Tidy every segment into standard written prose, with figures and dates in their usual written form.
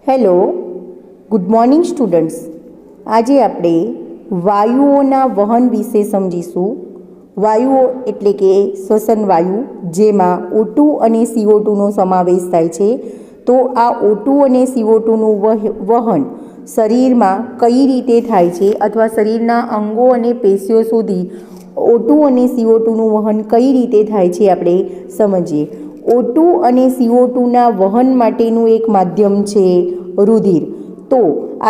Hello, good morning students. આજે આપણે વાયુઓના વહન વિશે સમજીશું. વાયુઓ એટલે કે શ્વસન વાયુ, જેમાં O2 અને CO2નો સમાવેશ થાય છે. તો આ O2 અને CO2નું વહન શરીરમાં કઈ રીતે થાય છે અથવા શરીરના અંગો અને પેશીઓ સુધી O2 અને CO2નું વહન કઈ રીતે થાય છે આપણે સમજીએ. O2 અને CO2ના વહન માટેનું એક માધ્યમ છે રુધિર. તો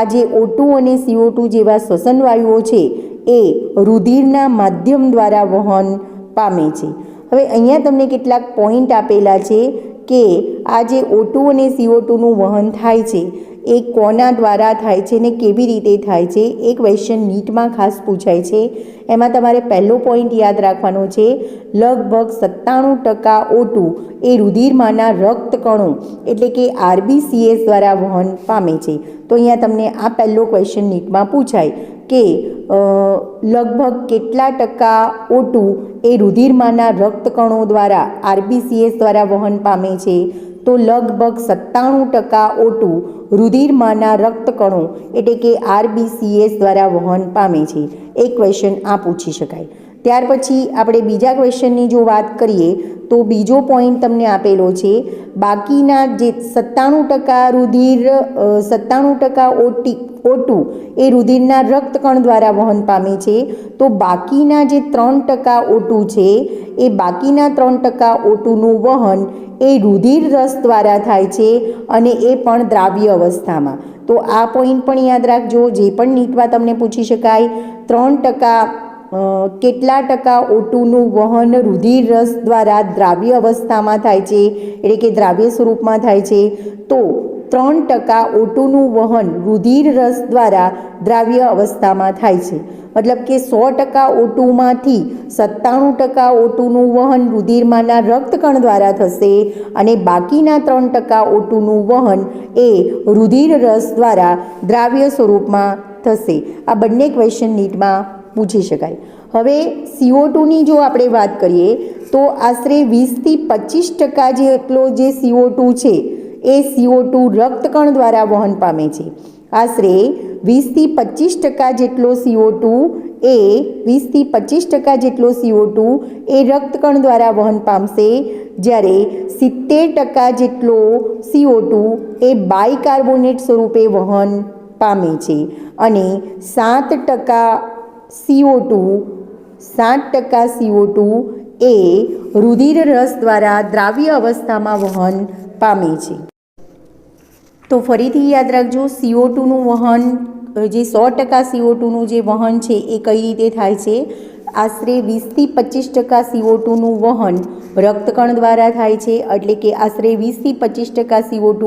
આ જે O2 અને CO2 જેવા શ્વસન વાયુઓ છે એ રુધિરના માધ્યમ દ્વારા વહન પામે છે. હવે અહીંયા તમને કેટલાક પોઈન્ટ આપેલા છે કે આ જે O2 અને CO2નું વહન થાય છે એ કોના દ્વારા થાય છે ને કેવી રીતે થાય છે. એ ક્વેશ્ચન નીટમાં ખાસ પૂછાય છે. એમાં તમારે પહેલો પોઈન્ટ યાદ રાખવાનો છે, લગભગ 97% O2 એ રુધિરમાંના રક્તકણો એટલે કે RBCs દ્વારા વહન પામે છે. તો અહીંયા તમને આ પહેલો ક્વેશ્ચન નીટમાં પૂછાય કે લગભગ કેટલા ટકા O2 એ રુધિરમાંના રક્તકણો દ્વારા RBCs દ્વારા વહન પામે છે. તો લગભગ 97% O2 રુધિરમાંના રક્તકણો એટલે કે RBCs દ્વારા વહન પામે છે. એક ક્વેશ્ચન આ પૂછી શકાય. ત્યાર પછી આપણે બીજા ક્વેશ્ચનની જો વાત કરીએ તો બીજો પોઈન્ટ તમને આપેલો છે, બાકીના જે 97% O2 એ રુધિરના રક્તકણ દ્વારા વહન પામે છે. તો બાકીના જે 3% O2 છે એ બાકીના 3% O2નું વહન એ રુધિર રસ દ્વારા થાય છે અને એ પણ દ્રાવ્ય અવસ્થામાં. તો આ પોઈન્ટ પણ યાદ રાખજો, જે પણ નીટમાં તમને પૂછી શકાય. 3% કેટલા ટકા O2નું વહન રુધિર રસ દ્વારા દ્રાવ્ય અવસ્થામાં થાય છે એટલે કે દ્રાવ્ય સ્વરૂપમાં થાય છે. તો 3% O2નું વહન રુધિર રસ દ્વારા દ્રાવ્ય અવસ્થામાં થાય છે. મતલબ કે 100% O2માંથી 97% O2નું વહન રુધિરમાંના રક્તકણ દ્વારા થશે અને બાકીના 3% O2નું વહન એ રુધિર રસ દ્વારા દ્રાવ્ય સ્વરૂપમાં થશે. આ બંને ક્વેશ્ચન નીટમાં પૂછી શકાય. હવે CO2ની જો આપણે વાત કરીએ તો આશરે 20-25% જેટલો જે CO2 છે એ CO2 રક્તકણ દ્વારા વહન પામે છે. આશરે 20-25% જેટલો CO2 એ 20-25% જેટલો CO2 એ રક્તકણ દ્વારા વહન પામશે, જ્યારે 70% જેટલો CO2 એ બાયકાર્બોનેટ સ્વરૂપે વહન પામે છે અને 7% CO2 એ રુધિર રસ દ્વારા દ્રાવ્ય અવસ્થામાં વહન પામે છે. તો ફરીથી યાદ રાખજો, CO2નું વહન જે 100% CO2નું જે વહન છે એ કઈ રીતે થાય છે. આશરે 20-25% CO2નું વહન રક્તકણ દ્વારા થાય છે, એટલે કે આશરે 20-25% CO2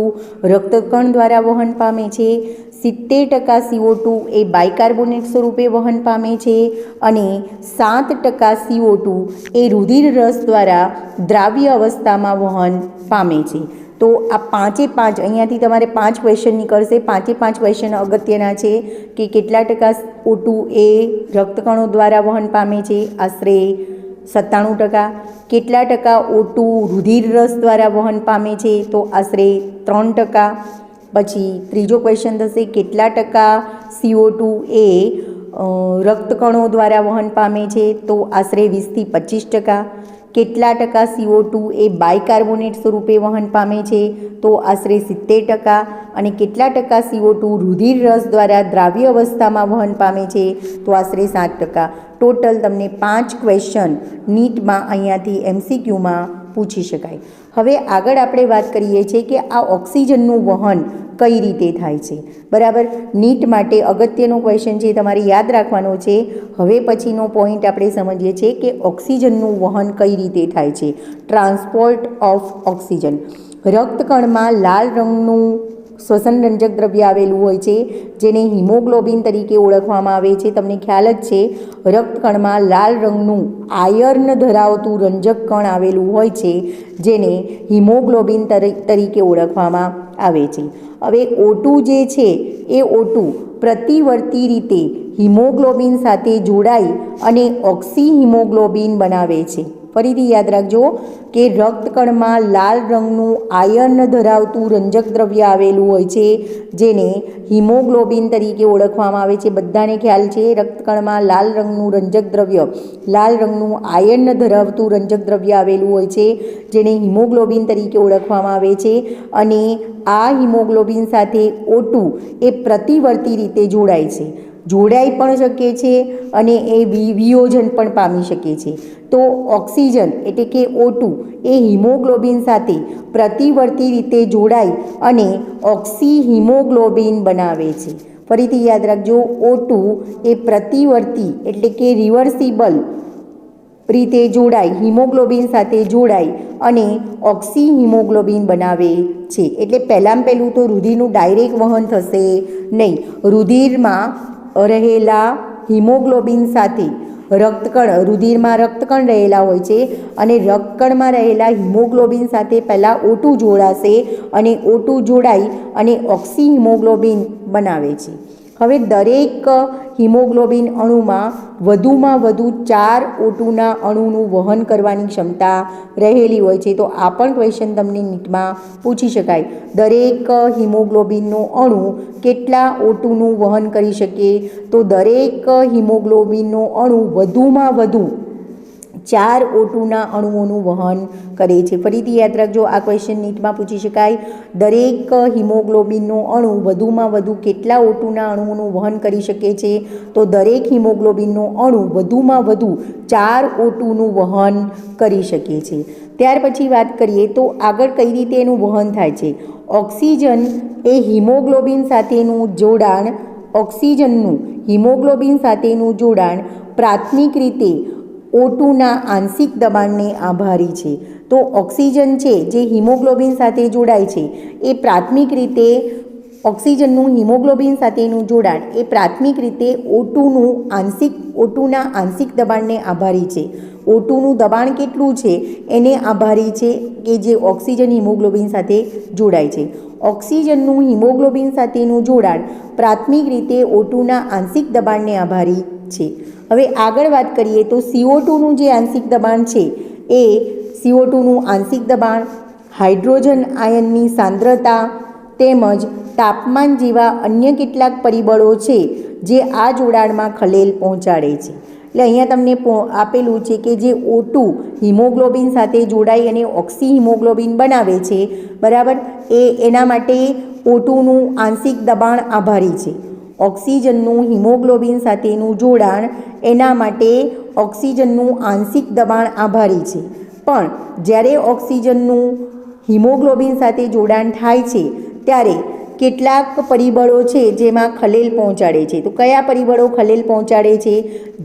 રક્તકણ દ્વારા વહન પામે છે. 70% CO2 એ બાયકાર્બોનેટ સ્વરૂપે વહન પામે છે અને 7% CO2 એ રુધિર રસ દ્વારા દ્રાવ્ય અવસ્થામાં વહન પામે છે. તો આ 5 અહીંયાથી તમારે 5 ક્વેશ્ચન નીકળશે. 5 ક્વેશ્ચન અગત્યના છે કે કેટલા ટકા O2 એ રક્તકણો દ્વારા વહન પામે છે, આશરે 97%. કેટલા ટકા O2 રુધિર રસ દ્વારા વહન પામે છે, તો આશરે 3%. પછી ત્રીજો ક્વેશ્ચન થશે, કેટલા ટકા CO2 એ રક્તકણો દ્વારા વહન પામે છે, તો આશરે 20-25%. કેટલા ટકા CO2 એ બાયકાર્બોનેટ સ્વરૂપે વહન પામે છે, તો આશરે 70%. અને કેટલા ટકા CO2 રુધિર રસ દ્વારા દ્રાવ્ય અવસ્થામાં વહન પામે છે, તો આશરે 7%. ટોટલ તમને 5 ક્વેશ્ચન નીટમાં અહીંયાથી MCQમાં પૂછી શકાય. હવે આગળ આપણે વાત કરીએ છીએ કે આ ઓક્સિજનનું વહન કઈ રીતે થાય છે. બરાબર, નીટ માટે અગત્યનો ક્વેશ્ચન છે, તમારે યાદ રાખવાનો છે. હવે પછીનો પોઈન્ટ આપણે સમજીએ છીએ કે ઓક્સિજનનું વહન કઈ રીતે થાય છે. Transport of oxygen. રક્તકણમાં લાલ રંગનું શ્વસનરંજક દ્રવ્ય આવેલું હોય છે, જેને હિમોગ્લોબિન તરીકે ઓળખવામાં આવે છે. તમને ખ્યાલ જ છે, રક્તકણમાં લાલ રંગનું આયર્ન ધરાવતું રંજક કણ આવેલું હોય છે, જેને હિમોગ્લોબિન તરીકે ઓળખવામાં આવે છે. હવે O2 જે છે એ O2 પ્રતિવર્તી રીતે હિમોગ્લોબિન સાથે જોડાઈ અને ઓક્સી હિમોગ્લોબિન બનાવે છે. ફરીથી યાદ રાખજો કે રક્તકણમાં લાલ રંગનું આયર્ન ધરાવતું રંજક દ્રવ્ય આવેલું હોય છે, જેને હિમોગ્લોબિન તરીકે ઓળખવામાં આવે છે. બધાને ખ્યાલ છે, રક્તકણમાં લાલ રંગનું રંજક દ્રવ્ય, લાલ રંગનું આયર્ન ધરાવતું રંજક દ્રવ્ય આવેલું હોય છે, જેને હિમોગ્લોબિન તરીકે ઓળખવામાં આવે છે. અને આ હિમોગ્લોબિન સાથે O2 એ પ્રતિવર્તી રીતે જોડાય છે, જોડાઈ પણ શકે છે અને એ વિયોજન પણ પામી શકે છે. તો ઓક્સિજન એટલે કે O2 એ હિમોગ્લોબિન સાથે પ્રતિવર્તી રીતે જોડાઈ અને ઓક્સી હિમોગ્લોબિન બનાવે છે. ફરીથી યાદ રાખજો, O2 એ પ્રતિવર્તી એટલે કે રિવર્સિબલ રીતે જોડાઈ, હિમોગ્લોબિન સાથે જોડાઈ અને ઓક્સી હિમોગ્લોબિન બનાવે છે. એટલે પહેલું તો રુધિરનું ડાયરેક્ટ વહન થશે નહીં. રુધિરમાં રહેલા હિમોગ્લોબિન સાથે રુધિરમાં રક્તકણ રહેલા હોય છે અને રક્તકણમાં રહેલા હિમોગ્લોબિન સાથે પહેલાં O2 જોડાશે અને O2 જોડાઈ અને ઓક્સી હિમોગ્લોબિન બનાવે છે. હવે દરેક હિમોગ્લોબિન અણુમાં વધુમાં વધુ 4 O2ના અણુનું વહન કરવાની ક્ષમતા રહેલી હોય છે. તો આ પણ ક્વેશ્ચન તમને નીટમાં પૂછી શકાય. દરેક હિમોગ્લોબિનનો અણુ કેટલા O2નું વહન કરી શકે? તો દરેક હિમોગ્લોબિનનો અણુ વધુમાં વધુ 4 O2ના અણુઓનું વહન કરે છે. ફરીથી યાદ રાખજો, આ ક્વેશ્ચન નીટમાં પૂછી શકાય. દરેક હિમોગ્લોબિનનો અણુ વધુમાં વધુ કેટલા O2ના અણુઓનું વહન કરી શકે છે? તો દરેક હિમોગ્લોબિનનો અણુ વધુમાં વધુ 4 O2નું વહન કરી શકે છે. ત્યાર પછી વાત કરીએ તો આગળ કઈ રીતે એનું વહન થાય છે. ઓક્સિજન એ હિમોગ્લોબિન સાથેનું જોડાણ, ઓક્સિજનનું હિમોગ્લોબિન સાથેનું જોડાણ પ્રાથમિક રીતે O2ના આંશિક દબાણને આભારી છે. તો ઓક્સિજન છે જે હિમોગ્લોબિન સાથે જોડાય છે, એ પ્રાથમિક રીતે ઓક્સિજનનું હિમોગ્લોબિન સાથેનું જોડાણ એ પ્રાથમિક રીતે O2ના આંશિક દબાણને આભારી છે. O2નું દબાણ કેટલું છે એને આભારી છે કે જે ઓક્સિજન હિમોગ્લોબિન સાથે જોડાય છે. ઓક્સિજનનું હિમોગ્લોબિન સાથેનું જોડાણ પ્રાથમિક રીતે O2ના આંશિક દબાણને આભારી છે. હવે આગળ વાત કરીએ તો CO2નું જે આંશિક દબાણ છે એ CO2નું આંશિક દબાણ, હાઇડ્રોજન આયનની સાંદ્રતા તેમજ તાપમાન જેવા અન્ય કેટલાક પરિબળો છે જે આ જોડાણમાં ખલેલ પહોંચાડે છે. એટલે અહીંયા તમને આપેલું છે કે જે O2 હિમોગ્લોબિન સાથે જોડાઈ અને ઓક્સી હિમોગ્લોબિન બનાવે છે, બરાબર, એના માટે O2નું આંશિક દબાણ આભારી છે. ઓક્સિજનનું હિમોગ્લોબિન સાથેનું જોડાણ એના માટે ઓક્સિજનનું આંશિક દબાણ આભારી છે. પણ જ્યારે ઓક્સિજનનું હિમોગ્લોબિન સાથે જોડાણ થાય છે ત્યારે કેટલાક પરિબળો છે જેમાં ખલેલ પહોંચાડે છે. તો કયા પરિબળો ખલેલ પહોંચાડે છે?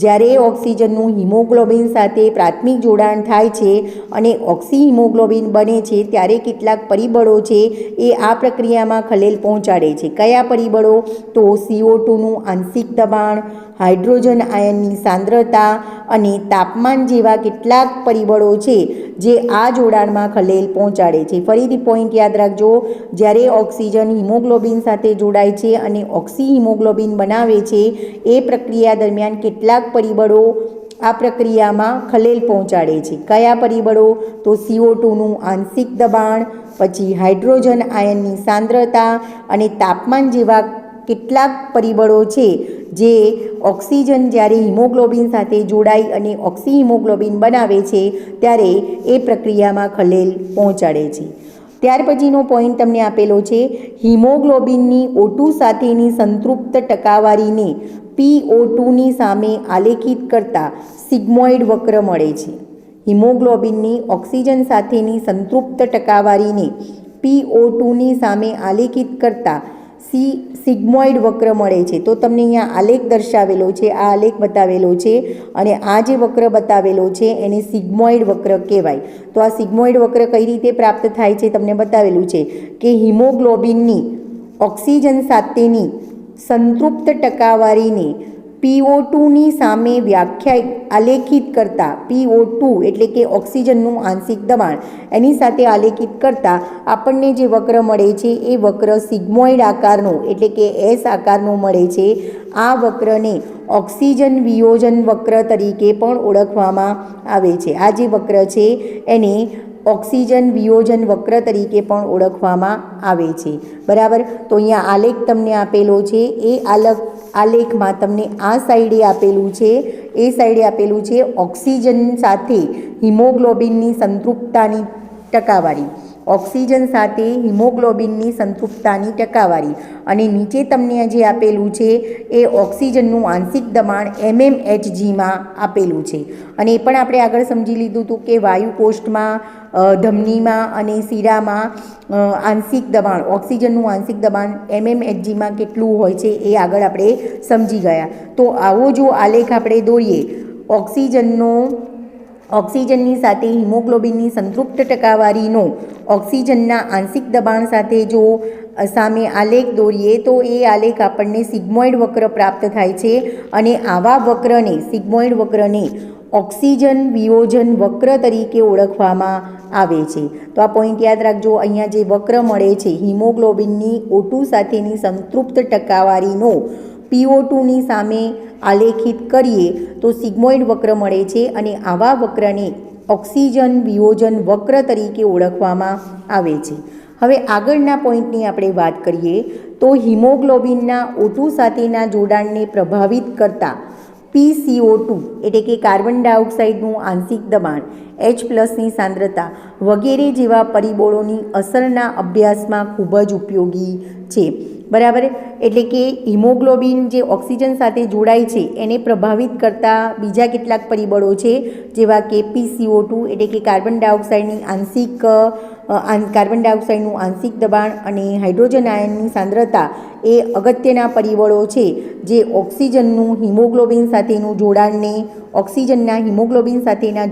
જ્યારે ઓક્સિજનનું હિમોગ્લોબિન સાથે પ્રાથમિક જોડાણ થાય છે અને ઓક્સી હિમોગ્લોબિન બને છે ત્યારે કેટલાક પરિબળો છે એ આ પ્રક્રિયામાં ખલેલ પહોંચાડે છે. કયા પરિબળો? તો CO2નું આંશિક દબાણ, હાઇડ્રોજન આયનની સાંદ્રતા અને તાપમાન જેવા કેટલાક પરિબળો છે જે આ જોડાણમાં ખલેલ પહોંચાડે છે. ફરીથી પોઈન્ટ યાદ રાખજો, જ્યારે ઓક્સિજન હિમોગ્લોબિન સાથે જોડાય છે અને ઓક્સી હિમોગ્લોબિન બનાવે છે એ પ્રક્રિયા દરમિયાન કેટલાક પરિબળો આ પ્રક્રિયામાં ખલેલ પહોંચાડે છે. કયા પરિબળો? તો CO2નું આંશિક દબાણ, પછી હાઇડ્રોજન આયનની સાંદ્રતા અને તાપમાન જેવા કેટલાક પરિબળો છે જે ઓક્સિજન જ્યારે હિમોગ્લોબિન સાથે જોડાઈ અને ઓક્સી હિમોગ્લોબિન બનાવે છે ત્યારે એ પ્રક્રિયામાં ખલેલ પહોંચાડે છે. ત્યાર પછીનો પોઈન્ટ તમને આપેલો છે, હિમોગ્લોબિનની O2 સાથેની સંતૃપ્ત ટકાવારીને PO2ની સામે આલેખિત કરતા સિગ્મોઇડ વક્ર મળે છે. હિમોગ્લોબિનની ઓક્સિજન સાથેની સંતૃપ્ત ટકાવારીને PO2ની સામે આલેખિત કરતા સિગ્મોઇડ વક્ર મળે છે. તો તમને અહીંયા આલેખ દર્શાવેલો છે, આ આલેખ બતાવેલો છે અને આ જે વક્ર બતાવેલો છે એને સિગ્મોઇડ વક્ર કહેવાય. તો આ સિગ્મોઇડ વક્ર કઈ રીતે પ્રાપ્ત થાય છે તમને બતાવેલું છે કે હિમોગ્લોબિનની ઓક્સિજન સાથેની સંતૃપ્ત ટકાવારીને PO2ની સામે આલેખિત કરતા PO2 એટલે કે ઓક્સિજનનું આંશિક દબાણ એની સાથે આલેખિત કરતા આપણને જે વક્ર મળે છે એ વક્ર સિગ્મોઇડ આકારનો એટલે કે S આકારનો મળે છે. આ વક્રને ઓક્સિજન વિયોજન વક્ર તરીકે પણ ઓળખવામાં આવે છે. આ જે વક્ર છે એને ઓક્સિજન વિયોજન વક્ર તરીકે પણ ઓળખવામાં આવે છે. બરાબર. તો અહીંયા આલેખ તમને આપેલો છે. એ આલેખમાં તમને આ સાઈડે આપેલું છે, એ સાઈડે આપેલું છે ઓક્સિજન સાથે હિમોગ્લોબિનની સંતૃપ્તતાની ટકાવારી. ઓક્સિજન સાથે હિમોગ્લોબિનની સંતૃપ્તતાની ટકાવારી અને નીચે તમને જે આપેલું છે એ ઓક્સિજનનું આંશિક દબાણ mmHgમાં આપેલું છે. અને એ પણ આપણે આગળ સમજી લીધું હતું કે વાયુકોષ્ઠમાં, ધમનીમાં અને શિરામાં આંશિક દબાણ, ઓક્સિજનનું આંશિક દબાણ mmHgમાં કેટલું હોય છે એ આગળ આપણે સમજી ગયા. તો આવો જો આલેખ આપણે દોરીએ, ઓક્સિજનની સાથે હિમોગ્લોબિનની સંતૃપ્ત ટકાવારીનો ઓક્સિજનના આંશિક દબાણ સાથે જો સામે આલેખ દોરીએ તો એ આલેખ આપણને સિગ્મોઇડ વક્ર પ્રાપ્ત થાય છે. અને આવા વક્રને, સિગ્મોઇડ વક્રને ઓક્સિજન વિયોજન વક્ર તરીકે ઓળખવામાં આવે છે. તો આ પોઈન્ટ યાદ રાખજો. અહીંયા જે વક્ર મળે છે હિમોગ્લોબિનની O2 સાથેની સંતૃપ્ત ટકાવારીનો PO2ની સામે આલેખિત કરીએ તો સિગ્મોઇડ વક્ર મળે છે અને આવા વક્રને ઓક્સિજન વિયોજન વક્ર તરીકે ઓળખવામાં આવે છે. હવે આગળના પોઈન્ટની આપણે વાત કરીએ તો હિમોગ્લોબિનના O2 સાથેના જોડાણને પ્રભાવિત કરતા PCO2 એટલે કે કાર્બન ડાયોક્સાઇડનું આંશિક દબાણ, H+ની સાંદ્રતા વગેરે જેવા પરિબળોની અસરના અભ્યાસમાં ખૂબ જ ઉપયોગી છે. બરાબર. એટલે કે હિમોગ્લોબિન જે ઓક્સિજન સાથે જોડાય છે એને પ્રભાવિત કરતા બીજા કેટલાક પરિબળો છે, જેવા કે PCO2 એટલે કે કાર્બન ડાયોક્સાઇડનું આંશિક દબાણ અને હાઇડ્રોજન આયનની સાંદ્રતા એ અગત્યના પરિબળો છે જે ઓક્સિજનના હિમોગ્લોબિન સાથેના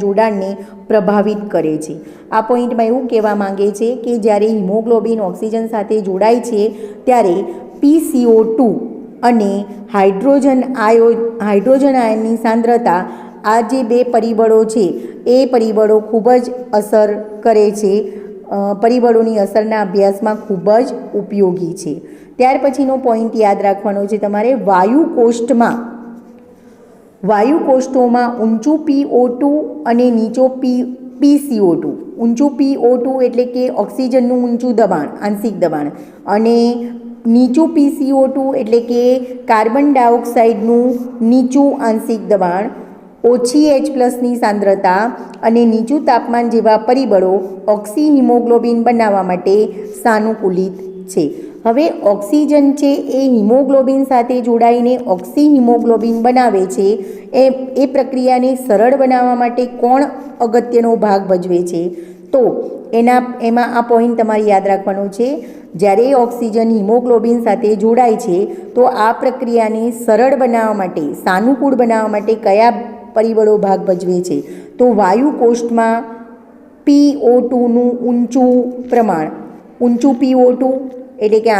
જોડાણને પ્રભાવિત કરે છે. આ પોઈન્ટમાં એવું કહેવા માંગે છે કે જ્યારે હિમોગ્લોબિન ઓક્સિજન સાથે જોડાય છે ત્યારે PCO2 અને હાઇડ્રોજન આયનની સાંદ્રતા, આ જે બે પરિબળો છે એ પરિબળો ખૂબ જ અસર કરે છે, પરિબળોની અસરના અભ્યાસમાં ખૂબ જ ઉપયોગી છે. ત્યાર પછીનો પોઈન્ટ યાદ રાખવાનો છે તમારે, વાયુકોષ્ઠોમાં ઊંચું PO2 અને નીચો PCO2. ઊંચું PO2 એટલે કે ઓક્સિજનનું ઊંચું દબાણ, આંશિક દબાણ, અને નીચું PCO2 એટલે કે કાર્બન ડાયોક્સાઇડનું નીચું આંશિક દબાણ, ઓછી H+ની સાંદ્રતા અને નીચું તાપમાન જેવા પરિબળો ઓક્સી હિમોગ્લોબિન બનાવવા માટે સાનુકૂલિત છે. હવે ઓક્સિજન છે એ હિમોગ્લોબિન સાથે જોડાઈને ઓક્સી હિમોગ્લોબિન બનાવે છે. એ પ્રક્રિયાને સરળ બનાવવા માટે કોણ અગત્યનો ભાગ ભજવે છે? તો એમાં આ પોઈન્ટ તમારે યાદ રાખવાનો છે. જ્યારે ઓક્સિજન હિમોગ્લોબિન સાથે જોડાય છે તો આ પ્રક્રિયાને સરળ બનાવવા માટે, સાનુકૂળ બનાવવા માટે કયા પરિબળો ભાગ ભજવે છે? તો વાયુકોષ્ઠમાં PO2નું ઊંચું PO2 એટલે કે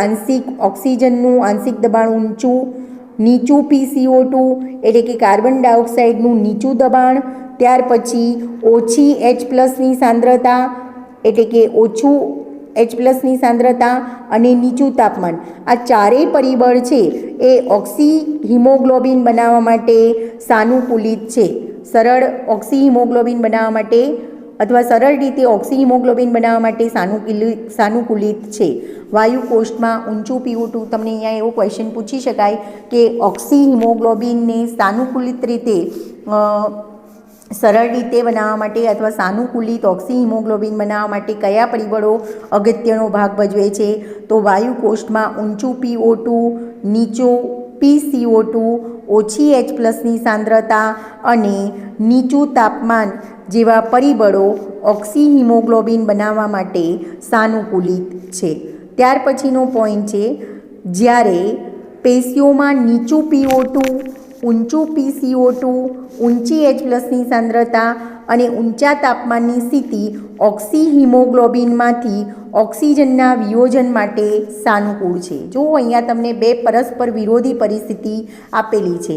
ઓક્સિજનનું આંશિક દબાણ ઊંચું, નીચું PCO2 એટલે કે કાર્બન ડાયોક્સાઇડનું નીચું દબાણ, ત્યાર પછી ઓછી H+ની સાંદ્રતા એટલે કે ઓછું H+ની સાંદ્રતા અને નીચું તાપમાન. આ ચારેય પરિબળ છે એ ઓક્સી હિમોગ્લોબિન બનાવવા માટે સાનુકૂલિત છે. સરળ રીતે ઓક્સી હિમોગ્લોબિન બનાવવા માટે સાનુકૂલિત છે. વાયુકોષ્ઠમાં ઊંચું PO2, તમને અહીંયા એવો ક્વેશ્ચન પૂછી શકાય કે ઓક્સી હિમોગ્લોબિનને સાનુકૂલિત રીતે સરળ રીતે બનાવવા માટે અથવા સાનુકૂલિત ઓક્સી હિમોગ્લોબિન બનાવવા માટે કયા પરિબળો અગત્યનો ભાગ ભજવે છે? તો વાયુકોષ્ઠમાં ઊંચું PO2, નીચું PCO2, ઓછી H+ની સાંદ્રતા અને નીચું તાપમાન જેવા પરિબળો ઓક્સી હિમોગ્લોબિન બનાવવા માટે સાનુકૂલિત છે. ત્યાર પછીનો પોઈન્ટ છે, જ્યારે પેશીઓમાં નીચું PO2, ઊંચું PCO2, ઊંચી H+ની સાંદ્રતા અને ઊંચા તાપમાનની સ્થિતિ ઓક્સિહિમોગ્લોબિનમાંથી ઓક્સિજનના વિયોજન માટે સાનુકૂળ છે. જો અહીંયા તમને બે પરસ્પર વિરોધી પરિસ્થિતિ આપેલી છે.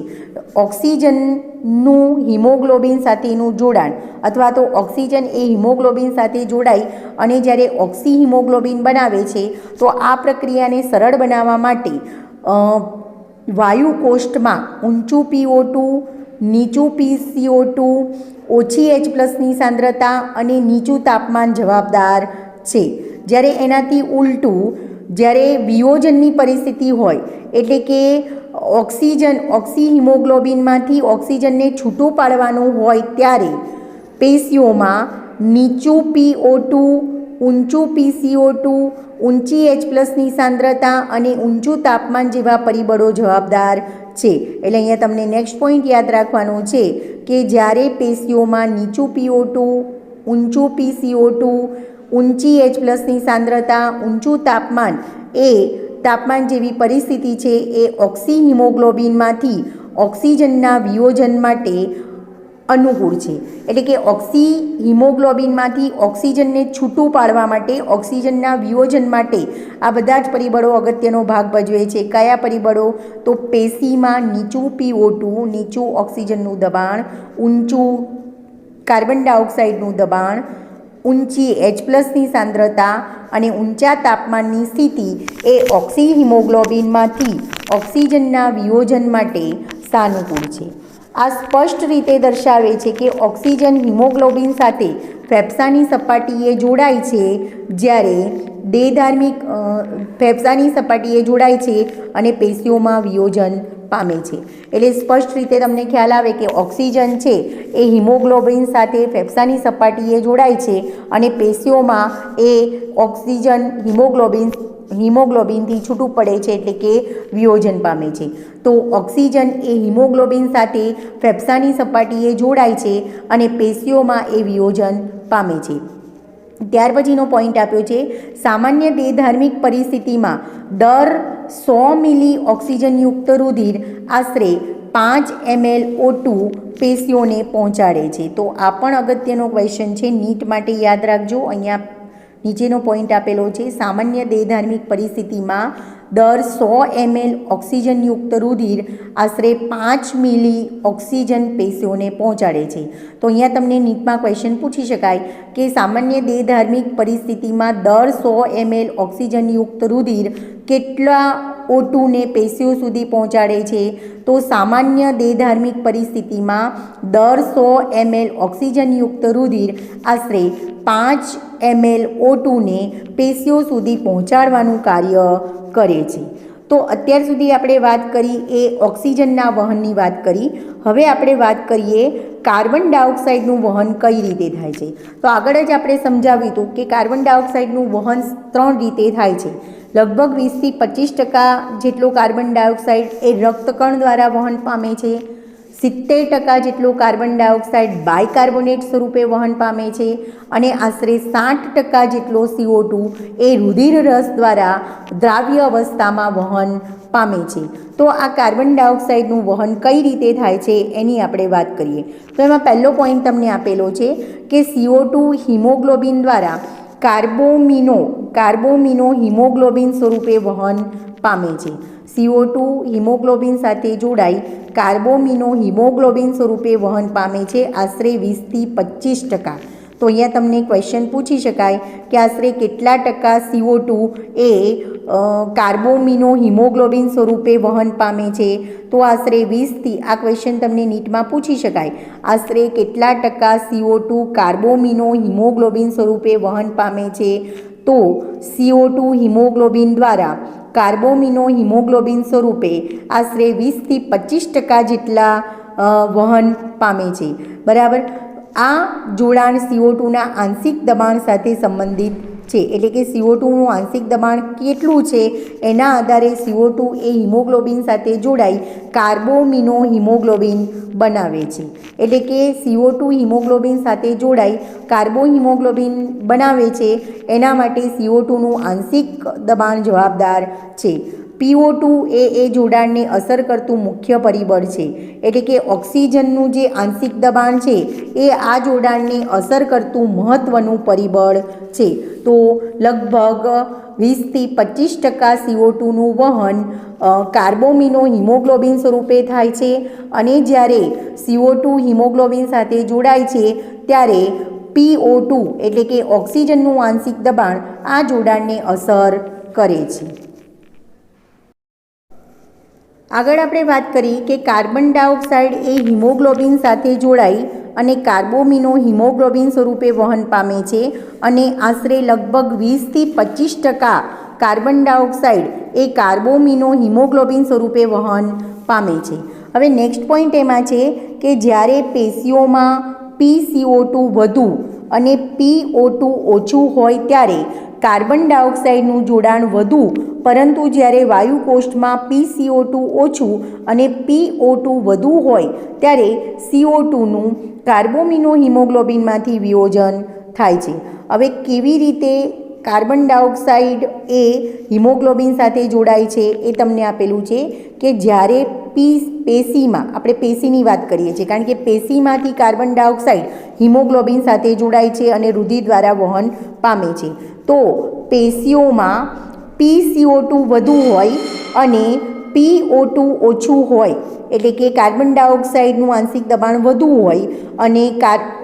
ઓક્સિજનનું હિમોગ્લોબિન સાથેનું જોડાણ અથવા તો ઓક્સિજન એ હિમોગ્લોબિન સાથે જોડાઈ અને જ્યારે ઓક્સિહિમોગ્લોબિન બનાવે છે તો આ પ્રક્રિયાને સરળ બનાવવા માટે વાયુ કોષ્ટમાં ઊંચું PO2, નીચું PCO2, ઓછી H+ની સાંદ્રતા અને નીચું તાપમાન જવાબદાર છે. જ્યારે એનાથી ઉલટું જ્યારે વિયોજનની પરિસ્થિતિ હોય એટલે કે ઓક્સિહિમોગ્લોબિનમાંથી ઓક્સિજનને છૂટું પાડવાનું હોય ત્યારે પેશીઓમાં નીચું PO2, ઊંચું PCO2, ઊંચી H+ની સાંદ્રતા અને ઊંચું તાપમાન જેવા પરિબળો જવાબદાર છે. એટલે અહીંયા તમને નેક્સ્ટ પોઈન્ટ યાદ રાખવાનો છે કે જ્યારે પેશીઓમાં નીચું PO2, ઊંચું PCO2, ઊંચી H+ની સાંદ્રતા, ઊંચું તાપમાન એ તાપમાન જેવી પરિસ્થિતિ છે એ ઓક્સિહિમોગ્લોબિનમાંથી ઓક્સિજનના વિયોજન માટે અનુકૂળ છે. એટલે કે ઓક્સિહિમોગ્લોબિનમાંથી ઓક્સિજનને છૂટું પાડવા માટે, ઓક્સિજનના વિયોજન માટે આ બધા જ પરિબળો અગત્યનો ભાગ ભજવે છે. કયા પરિબળો? તો પેશીમાં નીચું PO2, નીચું ઓક્સિજનનું દબાણ, ઊંચું કાર્બન ડાયોક્સાઇડનું દબાણ, ઊંચી H+ની સાંદ્રતા અને ઊંચા તાપમાનની સ્થિતિ એ ઓક્સિહિમોગ્લોબિનમાંથી ઓક્સિજનના વિયોજન માટે સાનુકૂળ છે. આ સ્પષ્ટ રીતે દર્શાવે છે કે ઓક્સિજન હિમોગ્લોબિન સાથે ફેફસાની સપાટીએ જોડાય છે જ્યારે દેહધાર્મિક ફેફસાની સપાટીએ જોડાય છે અને પેશીઓમાં વિયોજન પામે છે. એટલે સ્પષ્ટ રીતે તમને ખ્યાલ આવે કે ઓક્સિજન છે એ હિમોગ્લોબિન સાથે ફેફસાની સપાટીએ જોડાય છે અને પેશીઓમાં એ ઓક્સિજન હિમોગ્લોબિનથી છૂટું પડે છે એટલે કે વિયોજન પામે છે. તો ઓક્સિજન એ હિમોગ્લોબિન સાથે ફેફસાની સપાટીએ જોડાય છે અને પેશીઓમાં એ વિયોજન પામે છે. ત્યાર પછીનો પોઈન્ટ આપ્યો છે, સામાન્ય દેહધાર્મિક પરિસ્થિતિમાં દર 100 મિલી ઓક્સિજનયુક્ત રુધિર આશરે 5 ml O2 પેશીઓને પહોંચાડે છે. તો આ પણ અગત્યનો ક્વેશ્ચન છે, નીટ માટે યાદ રાખજો. અહીંયા નીચેનો પોઈન્ટ આપેલો છે, સામાન્ય દેહધાર્મિક પરિસ્થિતિમાં દર 100 ml ઓક્સિજનયુક્ત રુધિર આશરે 5 મિલી ઓક્સિજન પેશીઓને પહોંચાડે છે. તો અહીંયા તમને નીટમાં ક્વેશ્ચન પૂછી શકાય કે સામાન્ય દેહધાર્મિક પરિસ્થિતિમાં દર 100 ml ઓક્સિજનયુક્ત રુધિર કેટલા O2ને પેશીઓ સુધી પહોંચાડે છે? તો સામાન્ય દેહધાર્મિક પરિસ્થિતિમાં દર 100 ml ઓક્સિજનયુક્ત રુધિર આશરે 5 ml O2ને પેશીઓ સુધી પહોંચાડવાનું કાર્ય કરે છે. તો અત્યાર સુધી આપણે વાત કરી એ ઓક્સિજનના વહનની વાત કરી. હવે આપણે વાત કરીએ કાર્બન ડાયોક્સાઇડનું વહન કઈ રીતે થાય છે. તો આગળ જ આપણે સમજાવ્યું હતું કે કાર્બન ડાયોક્સાઇડનું વહન 3 રીતે થાય છે. લગભગ 20 થી 25% જેટલો કાર્બન ડાયોક્સાઇડ એ રક્તકણ દ્વારા વહન પામે છે. 70% જેટલો કાર્બન ડાયોક્સાઇડ બાયકાર્બોનેટ સ્વરૂપે વહન પામે છે અને આશરે 60% જેટલો CO2 એ રુધિર રસ દ્વારા દ્રાવ્ય અવસ્થામાં વહન પામે છે. તો આ કાર્બન ડાયોક્સાઇડનું વહન કઈ રીતે થાય છે એની આપણે વાત કરીએ. તો એમાં પહેલો પોઈન્ટ તમને આપેલો છે કે CO2 હિમોગ્લોબિન દ્વારા કાર્બોમિનો હિમોગ્લોબિન સ્વરૂપે વહન પામે છે. CO2 હિમોગ્લોબિન સાથે જોડાઈ કાર્બોમિનો હિમોગ્લોબિન સ્વરૂપે વહન પામે છે આશરે 20 થી 25%. તો અહીંયા તમને ક્વેશ્ચન પૂછી શકાય કે આશરે કેટલા ટકા CO2 એ કાર્બોમિનો હિમોગ્લોબિન સ્વરૂપે વહન પામે છે? તો આશરે 20 આ ક્વેશ્ચન તમને નીટમાં પૂછી શકાય. આશરે કેટલા ટકા CO2 કાર્બોમિનો હિમોગ્લોબિન સ્વરૂપે વહન પામે છે? તો CO2 હિમોગ્લોબિન દ્વારા કાર્બોમિનો હિમોગ્લોબિન સ્વરૂપે આશરે 20 થી 25% જેટલા વહન પામે છે. બરાબર. આ જોડાણ CO2ના આંશિક દબાણ સાથે સંબંધિત છે. એટલે કે CO2નું આંશિક દબાણ કેટલું છે એના આધારે CO2 એ હિમોગ્લોબિન સાથે જોડાઈ કાર્બોમિનો હિમોગ્લોબિન બનાવે છે. એટલે કે CO2 હિમોગ્લોબિન સાથે જોડાઈ કાર્બોહિમોગ્લોબિન બનાવે છે. એના માટે CO2નું આંશિક દબાણ જવાબદાર છે. PO2 એ જોડાણને અસર કરતું મુખ્ય પરિબળ છે, એટલે કે ઓક્સિજનનું જે આંશિક દબાણ છે એ આ જોડાણને અસર કરતું મહત્ત્વનું પરિબળ છે. તો લગભગ 20થી 25% CO2નું વહન કાર્બોમિનો હિમોગ્લોબિન સ્વરૂપે થાય છે, અને જ્યારે CO2 હિમોગ્લોબિન સાથે જોડાય છે ત્યારે PO2 એટલે કે ઓક્સિજનનું આંશિક દબાણ આ જોડાણને અસર કરે છે. આગળ આપણે વાત કરી કે કાર્બન ડાયોક્સાઇડ એ હિમોગ્લોબિન સાથે જોડાઈ અને કાર્બોમિનો હિમોગ્લોબિન સ્વરૂપે વહન પામે છે, અને આશરે લગભગ 20થી 25% કાર્બન ડાયોક્સાઇડ એ કાર્બોમિનો હિમોગ્લોબિન સ્વરૂપે વહન પામે છે. હવે નેક્સ્ટ પોઈન્ટ એમાં છે કે જ્યારે પેશીઓમાં PCO2 વધુ અને PO2 ઓછું હોય ત્યારે કાર્બન ડાયોક્સાઇડનું જોડાણ વધુ, પરંતુ જ્યારે વાયુકોષ્ઠમાં PCO2 ઓછું અને PO2 વધુ હોય ત્યારે CO2નું કાર્બોમિનો હિમોગ્લોબિનમાંથી વિયોજન થાય છે. હવે કેવી રીતે કાર્બન ડાયોક્સાઇડ એ હિમોગ્લોબિન સાથે જોડાય છે એ તમને આપેલું છે કે જ્યારે પેશીમાં, આપણે પેશીની વાત કરીએ છીએ કારણ કે પેશીમાંથી કાર્બન ડાયોક્સાઇડ હિમોગ્લોબિન સાથે જોડાય છે અને રુધિર દ્વારા વહન પામે છે. તો પેશીઓમાં PCO2 વધુ હોય અને PO2 ઓછું હોય, એટલે કે કાર્બન ડાયોક્સાઇડનું આંશિક દબાણ વધુ હોય અને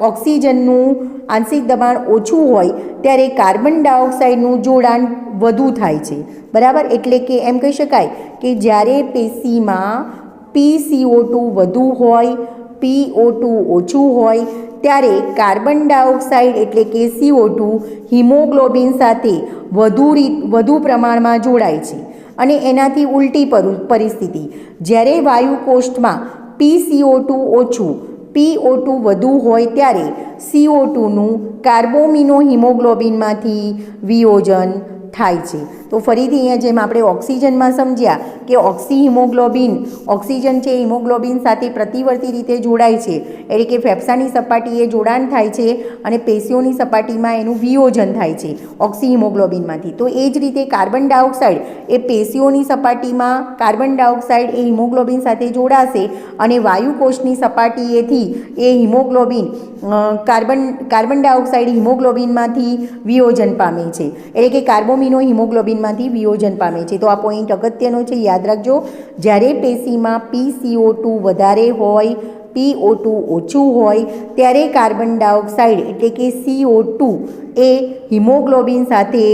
ઓક્સિજનનું આંશિક દબાણ ઓછું હોય ત્યારે કાર્બન ડાયોક્સાઇડનું જોડાણ વધુ થાય છે. બરાબર, એટલે કે એમ કહી શકાય કે જ્યારે પેશીમાં PCO2 વધુ હોય, PO2 ઓછું હોય ત્યારે કાર્બન ડાયોક્સાઇડ એટલે કે CO2 હિમોગ્લોબિન સાથે વધુ પ્રમાણમાં જોડાય છે. અને એનાથી ઉલટી પરિસ્થિતિ, જ્યારે વાયુકોષ્ઠમાં PCO2 ઓછું, PO2 વધુ હોય ત્યારે CO2નું કાર્બોમિનો હિમોગ્લોબિનમાંથી વિયોજન થાય છે. તો ફરીથી અહીંયા જેમ આપણે ઓક્સિજનમાં સમજ્યા કે ઓક્સિજન છે હિમોગ્લોબિન સાથે પ્રતિવર્તી રીતે જોડાય છે, એટલે કે ફેફસાની સપાટીએ જોડાણ થાય છે અને પેશીઓની સપાટીમાં એનું વિયોજન થાય છે ઓક્સી હિમોગ્લોબિનમાંથી. તો એ જ રીતે કાર્બન ડાયોક્સાઇડ એ પેશીઓની સપાટીમાં કાર્બન ડાયોક્સાઇડ એ હિમોગ્લોબિન સાથે જોડાશે અને વાયુકોષની સપાટીએથી એ હિમોગ્લોબિન કાર્બન ડાયોક્સાઇડ હિમોગ્લોબિનમાંથી વિયોજન પામે છે, એટલે કે કાર્બોમિનો હિમોગ્લોબિનમાંથી વિયોજન પામે છે. તો આ પોઈન્ટ અગત્યનો છે, યાદ રાખજો. જ્યારે પેશીમાં PCO2 વધારે હોય, PO2 ઓછું હોય ત્યારે કાર્બન ડાયોક્સાઇડ એટલે કે CO2 એ હિમોગ્લોબિન સાથે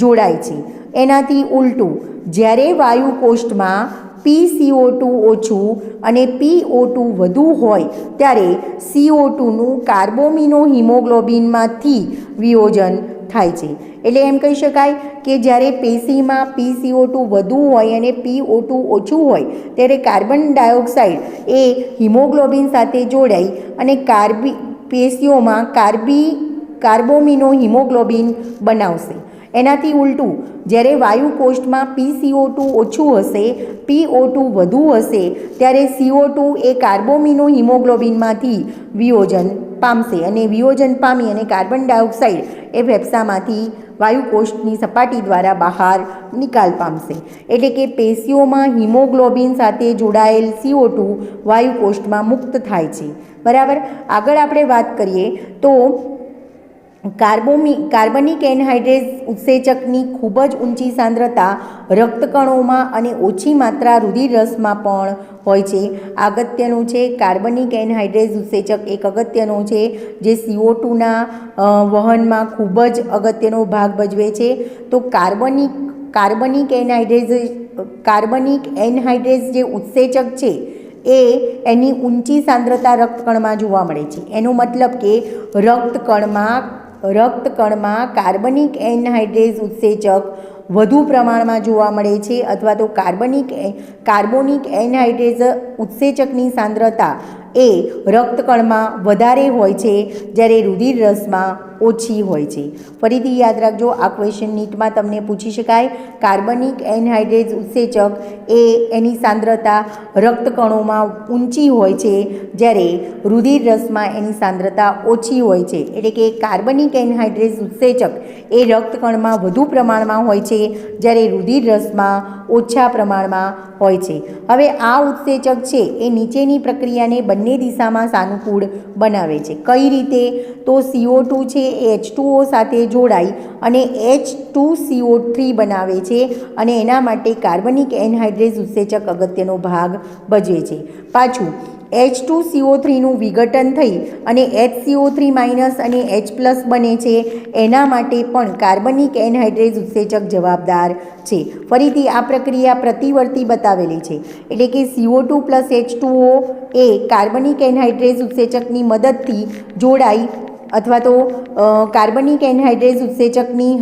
જોડાય છે. એનાથી ઉલટું, જ્યારે વાયુકોષ્ઠમાં PCO2 ઓછું અને PO2 વધુ હોય ત્યારે CO2નું કાર્બોમિનો હિમોગ્લોબિનમાંથી વિયોજન થાય છે. એટલે એમ કહી શકાય કે જ્યારે પેશીમાં PCO2 વધુ હોય અને PO2 ઓછું હોય ત્યારે કાર્બન ડાયોક્સાઇડ એ હિમોગ્લોબિન સાથે જોડાઈ અને પેશીઓમાં કાર્બોમિનો હિમોગ્લોબિન બનાવશે. એનાથી ઉલટું, જ્યારે વાયુકોષ્ઠમાં PCO2 ઓછું હશે, PO2 વધુ હશે ત્યારે CO2 એ કાર્બોમિનો હિમોગ્લોબિનમાંથી વિયોજન પામશે અને વિયોજન પામી અને કાર્બન ડાયોક્સાઇડ એ ફેફસામાંથી વાયુકોષ્ઠની સપાટી દ્વારા બહાર નિકાલ પામશે. એટલે કે પેશીઓમાં હિમોગ્લોબિન સાથે જોડાયેલ CO2 વાયુકોષ્ઠમાં મુક્ત થાય છે. બરાબર, આગળ આપણે વાત કરીએ તો કાર્બનિક એનહાઇડ્રેઝ ઉત્સેચકની ખૂબ જ ઊંચી સાંદ્રતા રક્તકણોમાં અને ઓછી માત્રા રુધિર રસમાં પણ હોય છે. અગત્યનું છે, કાર્બનિક એનહાઇડ્રેઝ ઉત્સેચક એક અગત્યનો છે જે CO2ના વહનમાં ખૂબ જ અગત્યનો ભાગ ભજવે છે. તો કાર્બનિક એનહાઇડ્રેઝ જે ઉત્સેચક છે એ એની ઊંચી સાંદ્રતા રક્તકણમાં જોવા મળે છે. એનો મતલબ કે રક્તકણમાં કાર્બનિક એનહાઇડ્રેઝ ઉત્સેચક વધુ પ્રમાણમાં જોવા મળે છે, અથવા તો કાર્બોનિક એનહાઇડ્રેઝ ઉત્સેચકની સાંદ્રતા એ રક્તકણમાં વધારે હોય છે, જ્યારે રુધિર રસમાં ઓછી હોય છે. ફરીથી યાદ રાખજો, આ ક્વેશ્ચન નીટમાં તમને પૂછી શકાય. કાર્બનિક એનહાઇડ્રેટ ઉત્સેચક એ એની સાંદ્રતા રક્તકણોમાં ઊંચી હોય છે, જ્યારે રુધિર રસમાં એની સાંદ્રતા ઓછી હોય છે. એટલે કે કાર્બનિક એનહાઇડ્રેટ ઉત્સેચક એ રક્તકણમાં વધુ પ્રમાણમાં હોય છે, જ્યારે રુધિર રસમાં ઓછા પ્રમાણમાં હોય છે. હવે આ ઉત્સેચક છે એ નીચેની પ્રક્રિયાને બંને દિશામાં સાનુકૂળ બનાવે છે. કઈ રીતે? તો CO2 છે એ H2O સાથે જોડાઈ અને H2CO3 બનાવે છે, અને એના માટે કાર્બનિક એનહાઇડ્રેટ ઉત્સેચક અગત્યનો ભાગ ભજવે છે. પાછું H2CO3નું વિઘટન થઈ અને HCO3 માઇનસ અને H પ્લસ બને છે, એના માટે પણ કાર્બનિક એનહાઇડ્રેટ ઉત્સેચક જવાબદાર છે. ફરીથી આ પ્રક્રિયા પ્રતિવર્તી બતાવેલી છે, એટલે કે CO2 પ્લસ H2O એ કાર્બનિક એનહાઇડ્રેટ ઉત્સેચકની મદદથી જોડાઈ અથવા તો કાર્બનિક એનહાઇડ્રેટ ઉત્સેચકની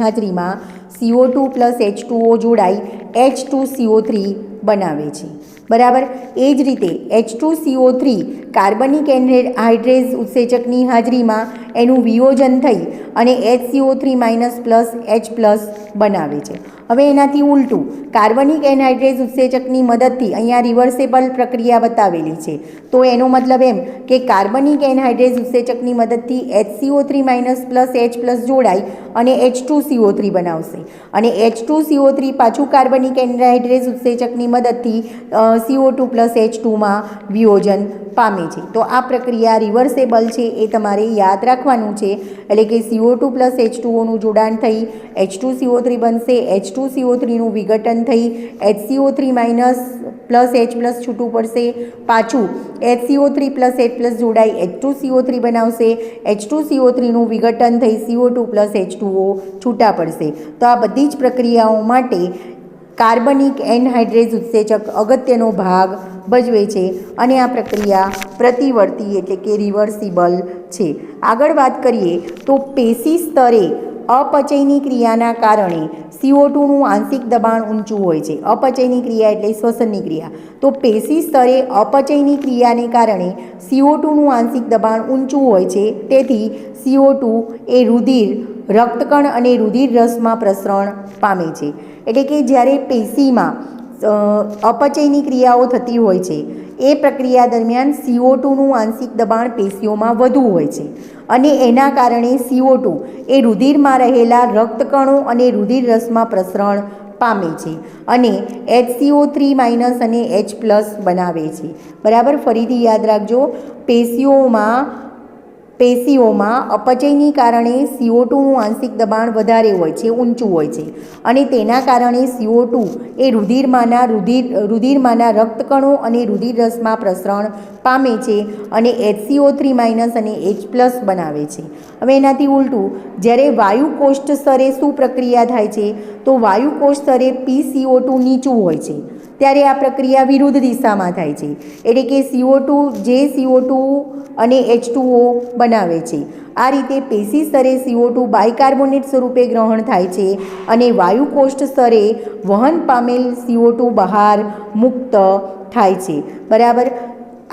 હાજરીમાં CO2 પ્લસ H2O જોડાઈ H2CO3 બનાવે છે. બરાબર. એ જ રીતે H2CO3 કાર્બનિક એનહાઇડ્રેટ ઉત્સેચકની હાજરીમાં એનું વિયોજન થઈ અને HCO3 minus plus H plus બનાવે છે. હવે એનાથી ઉલટું કાર્બનિક એનહાઇડ્રેટ ઉત્સેચકની મદદથી અહીંયા રિવર્સેબલ પ્રક્રિયા બતાવેલી છે, તો એનો મતલબ એમ કે કાર્બનિક એનહાઇડ્રેટ ઉત્સેચકની મદદથી HCO3 minus plus H plus જોડાઈ અને H2CO3 બનાવશે, અને H2CO3 પાછું કાર્બનિક એનહાઇડ્રેટ ઉત્સેચકની મદદથી CO2 પ્લસ H2માં વિયોજન પામે છે. તો આ પ્રક્રિયા રિવર્સેબલ છે, એ તમારે યાદ રાખવાનું છે. એટલે કે CO2 પ્લસ H2Oનું જોડાણ થઈ H2CO3 બનશે, H2CO3નું વિઘટન થઈ HCO3 minus plus H plus છૂટું પડશે, પાછું HCO3 પ્લસ H પ્લસ જોડાઈ H2CO3 બનાવશે, H2CO3નું વિઘટન થઈ CO2 પ્લસ H2O છૂટા પડશે. તો આ બધી જ પ્રક્રિયાઓ માટે કાર્બનિક એનહાઇડ્રેટ ઉત્સેચક અગત્યનો ભાગ ભજવે છે, અને આ પ્રક્રિયા પ્રતિવર્તી એટલે કે રિવર્સિબલ છે. આગળ વાત કરીએ તો પેશી સ્તરે અપચયની ક્રિયાના કારણે CO2નું આંશિક દબાણ ઊંચું હોય છે. અપચયની ક્રિયા એટલે શ્વસનની ક્રિયા. તો પેશી સ્તરે અપચયની ક્રિયાને કારણે CO2નું આંશિક દબાણ ઊંચું હોય છે, તેથી CO2 એ રક્તકણ અને રુધિર રસમાં પ્રસરણ પામે છે. એટલે કે જ્યારે પેશીમાં અપચયની ક્રિયાઓ થતી હોય છે, એ પ્રક્રિયા દરમિયાન CO2નું આંશિક દબાણ પેશીઓમાં વધુ હોય છે, અને એના કારણે CO2 એ રુધિરમાં રહેલા રક્તકણો અને રુધિર રસમાં પ્રસરણ પામે છે, અને HCO3 માઇનસ અને H પ્લસ બનાવે છે. બરાબર. ફરીથી યાદ રાખજો, પેશીઓમાં અપચયની કારણે CO2નું આંશિક દબાણ વધારે હોય છે, ઊંચું હોય છે, અને તેના કારણે CO2 એ રુધિરમાંના રક્તકણો અને રુધિર રસમાં પ્રસરણ પામે છે, અને HCO3 માઇનસ અને H પ્લસ બનાવે છે. હવે એનાથી ઉલટું જ્યારે વાયુકોષ્ઠ સ્તરે શું પ્રક્રિયા થાય છે? તો વાયુકોષ્ઠ સ્તરે PCO2 નીચું હોય છે, ત્યારે આ પ્રક્રિયા વિરુદ્ધ દિશામાં થાય છે. એટલે કે CO2 અને H2O બનાવે છે. આ રીતે પેશી સ્તરે CO2 બાયકાર્બોનેટ સ્વરૂપે ગ્રહણ થાય છે, અને વાયુકોષ્ઠ સ્તરે વહન પામેલ CO2 બહાર મુક્ત થાય છે. બરાબર.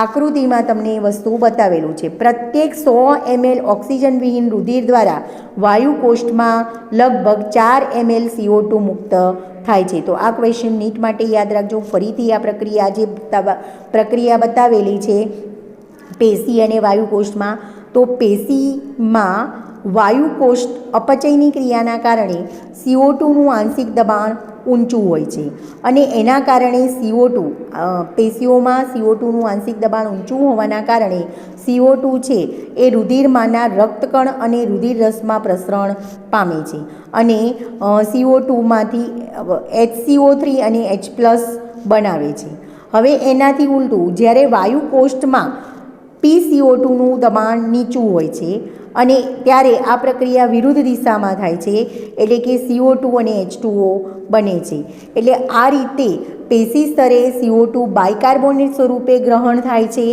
આકૃતિમાં તમને એ વસ્તુ બતાવેલું છે. પ્રત્યેક 100 ml ઓક્સિજન વિહીન રુધિર દ્વારા વાયુકોષ્ઠમાં લગભગ 4 ml CO2 મુક્ત થાય છે. તો આ ક્વેશ્ચન નીટ માટે યાદ રાખજો. ફરીથી આ પ્રક્રિયા બતાવેલી છે પેશી અને વાયુકોષ્ઠમાં. તો પેશીમાં વાયુકોષ્ઠ અપચયની ક્રિયાના કારણે CO2નું આંશિક દબાણ ઊંચું હોય છે, અને એના કારણે પેશીઓમાં CO2નું આંશિક દબાણ ઊંચું હોવાના કારણે CO2 છે એ રુધિરમાંના રક્તકણ અને રુધિર રસમાં પ્રસરણ પામે છે, અને CO2માંથી HCO3 અને H પ્લસ બનાવે છે. હવે એનાથી ઉલટું જ્યારે વાયુકોષ્ઠમાં PCO2નું દબાણ નીચું હોય છે, અને ત્યારે આ પ્રક્રિયા વિરુદ્ધ દિશામાં થાય છે, એટલે કે CO2 અને H2O બને છે. એટલે આ રીતે પેશી સ્તરે CO2 બાયકાર્બોનેટ સ્વરૂપે ગ્રહણ થાય છે,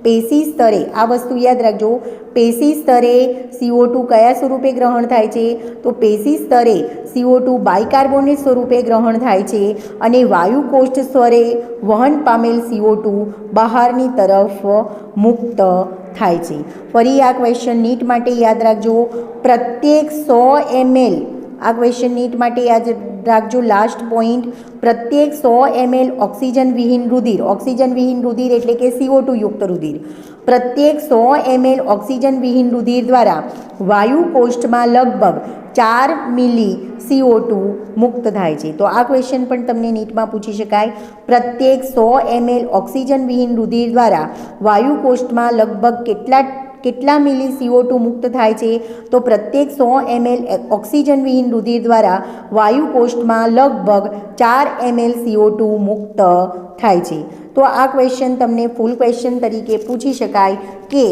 પેશી સ્તરે, આ વસ્તુ યાદ રાખજો, પેશી સ્તરે CO2 કયા સ્વરૂપે ગ્રહણ થાય છે? તો પેશી સ્તરે CO2 બાયકાર્બોનેટ સ્વરૂપે ગ્રહણ થાય છે અને વાયુ કોષ્ઠ સ્તરે વહન પામેલ CO2 બહારની તરફ મુક્ત થાય છે. ફરી આ ક્વેશ્ચન નીટ માટે યાદ રાખજો, પ્રત્યેક 100 ml, આ ક્વેશ્ચન નીટ માટે યાદ રાખજો, લાસ્ટ પોઈન્ટ, પ્રત્યેક 100 ml ઓક્સિજન વિહીન રુધિર, ઓક્સિજન વિહીન રુધિર એટલે કે CO2 યુક્ત રુધિર, પ્રત્યેક 100 ml ઓક્સિજન વિહીન રુધિર દ્વારા વાયુ કોષ્ઠમાં લગભગ 4 મિલી CO2 મુક્ત થાય છે. તો આ ક્વેશ્ચન પણ તમને નીટમાં પૂછી શકાય, પ્રત્યેક 100 ml ઓક્સિજન વિહીન રુધિર દ્વારા વાયુ કોષ્ઠમાં લગભગ કેટલા મિલી CO2 મુક્ત થાય છે? તો પ્રત્યેક 100 ml ઓક્સિજન વિહીન રુધિર દ્વારા વાયુ કોષ્ઠમાં લગભગ 4 ml CO2 મુક્ત થાય છે. તો આ ક્વેશ્ચન તમને ફૂલ ક્વેશ્ચન તરીકે પૂછી શકાય કે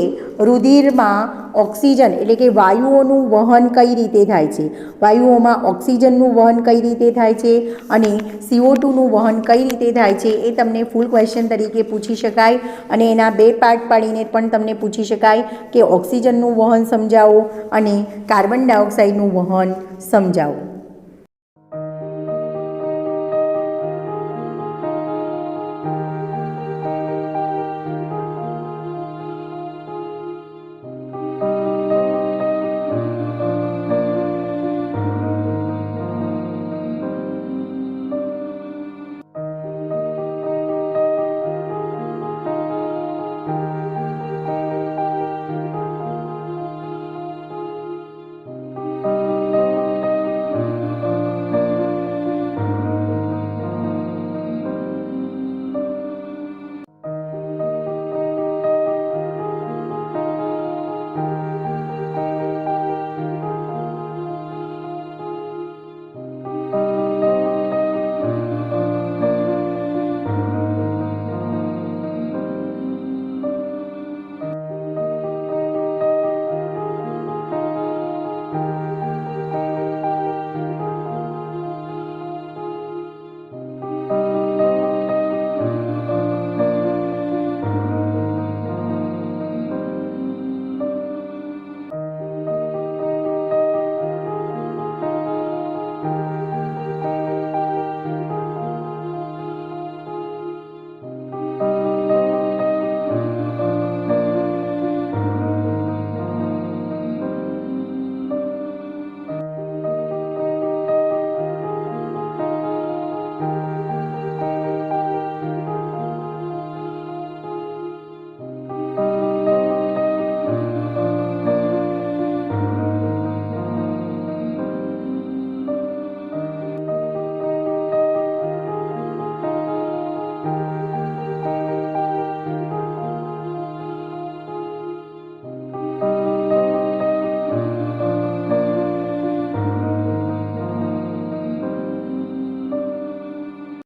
રુધિરમાં ઓક્સિજન એટલે કે વાયુઓનું વહન કઈ રીતે થાય છે, વાયુઓમાં ઓક્સિજનનું વહન કઈ રીતે થાય છે અને CO2નું વહન કઈ રીતે થાય છે, એ તમને ફૂલ ક્વેશ્ચન તરીકે પૂછી શકાય. અને એના 2 પાર્ટ પાડીને પણ તમને પૂછી શકાય કે ઓક્સિજનનું વહન સમજાવો અને કાર્બન ડાયોક્સાઇડનું વહન સમજાવો.